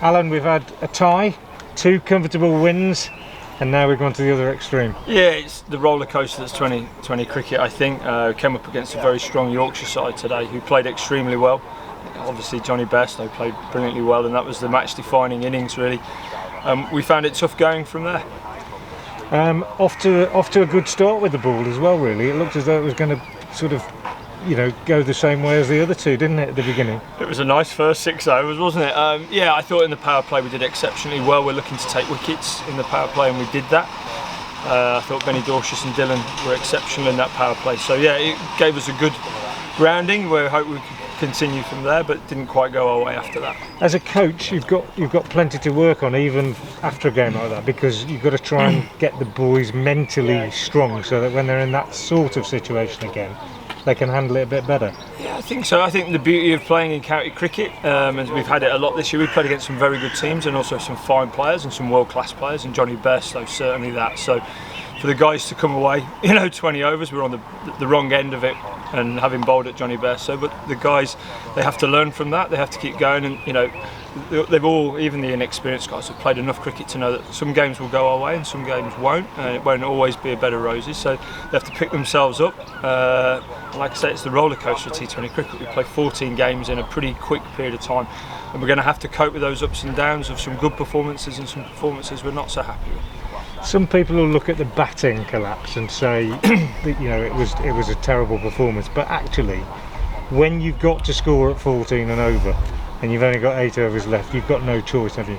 Alan, we've had a tie, 2 comfortable wins, and now we've gone to the other extreme. Yeah, it's the roller coaster that's 2020 cricket, I think. Came up against a very strong Yorkshire side today who played extremely well. Obviously Jonny Bairstow played brilliantly well, and that was the match defining innings really. We found it tough going from there. Off to a good start with the ball as well really. It looked as though it was going to sort of, go the same way as the other two, didn't it, at the beginning? It was a nice first 6 overs, wasn't it? Yeah, I thought in the power play we did exceptionally well. We're looking to take wickets in the power play, and we did that. I thought Benny Dorcas and Dylan were exceptional in that power play. So yeah, it gave us a good grounding. We hope we could continue from there, but didn't quite go our way after that. As a coach, you've got plenty to work on even after a game like that, because you've got to try and get the boys mentally strong so that when they're in that sort of situation again, they can handle it a bit better. Yeah, I think so. I think the beauty of playing in county cricket, and we've had it a lot this year, we've played against some very good teams and also some fine players and some world-class players, and Jonny Bairstow certainly that. So for the guys to come away, 20 overs, we're on the wrong end of it, and having bowled at Jonny Bairstow, but the guys, they have to learn from that. They have to keep going, and they've all, even the inexperienced guys, have played enough cricket to know that some games will go our way and some games won't, and it won't always be a bed of roses. So they have to pick themselves up. Like I say, it's the roller coaster of T20 cricket. We play 14 games in a pretty quick period of time, and we're going to have to cope with those ups and downs of some good performances and some performances we're not so happy with. Some people will look at the batting collapse and say that it was a terrible performance, but actually, when you've got to score at 14 and over, and you've only got 8 overs left, you've got no choice, have you?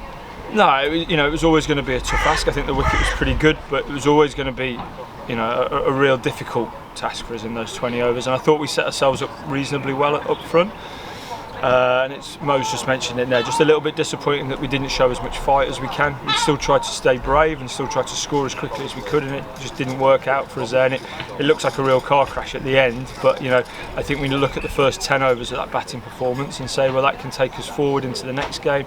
No, it was always going to be a tough ask. I think the wicket was pretty good, but it was always going to be, a real difficult task for us in those 20 overs. And I thought we set ourselves up reasonably well up front. And it's Mo's just mentioned it there. Just a little bit disappointing that we didn't show as much fight as we can. We still tried to stay brave and still tried to score as quickly as we could, and it just didn't work out for us there. And it looks like a real car crash at the end. But I think we look at the first 10 overs of that batting performance and say, well, that can take us forward into the next game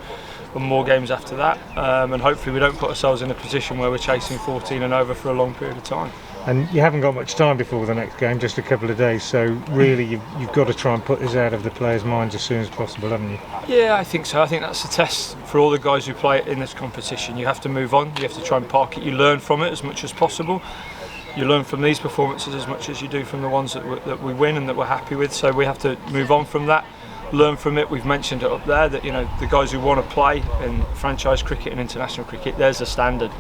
and more games after that. And hopefully we don't put ourselves in a position where we're chasing 14 and over for a long period of time. And you haven't got much time before the next game, just a couple of days, so really you've got to try and put this out of the players' minds as soon as possible, haven't you? Yeah, I think so. I think that's the test for all the guys who play in this competition. You have to move on, you have to try and park it, you learn from it as much as possible. You learn from these performances as much as you do from the ones that we win and that we're happy with, so we have to move on from that, learn from it. We've mentioned it up there that the guys who want to play in franchise cricket and international cricket, there's a standard.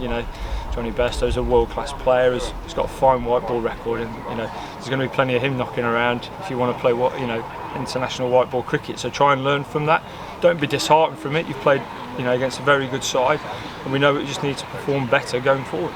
Jonny Bairstow is a world-class player. He's got a fine white ball record, and there's going to be plenty of him knocking around if you want to play international white ball cricket. So try and learn from that. Don't be disheartened from it. You've played against a very good side, and we know we just need to perform better going forward.